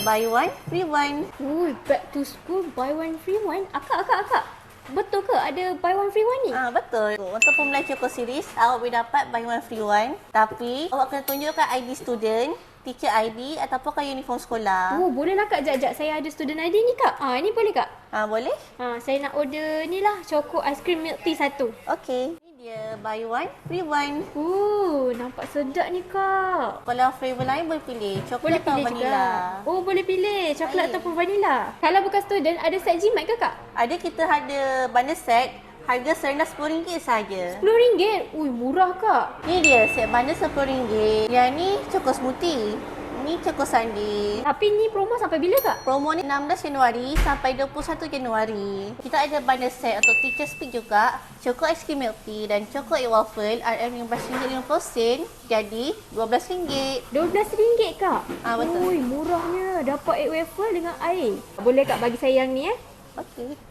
buy one, free one. Ui, back to school buy one free one. Akak. Betul ke ada buy one free one ni? Betul. Untuk pembelian Choco Series, awak boleh dapat buy one free one. Tapi, awak kena tunjukkan ID student, teacher ID ataupun uniform sekolah. Oh, boleh lah Kak. Jap. Saya ada student ID ni Kak. Ini boleh Kak? Boleh? Saya nak order ni lah. Choco ice cream milk tea 1. Okey. Ini dia buy one, free one. Nampak sedap ni Kak. Kalau flavor lain boleh pilih. Boleh Coklat atau pilih vanilla. juga. Oh, boleh pilih. Coklat Baik. ataupun vanilla. Kalau bukan student, ada set GMAT ke Kak? Ada, kita ada bundle set. Harga serendah RM10 saja. RM10? Ui, murah Kak. Ni dia set bundle RM10. Yang ni Choco Smoothie. Ni Choco Sundae. Tapi ni promo sampai bila Kak? Promo ni 16 Januari sampai 21 Januari. Kita ada bundle set untuk teacher speak juga. Choco ice cream milk tea dan Choco egg waffle RM15.50 jadi RM12. RM12 Kak? Betul. Ui, murahnya. Dapat egg waffle dengan air. Boleh Kak bagi saya yang ni Okey.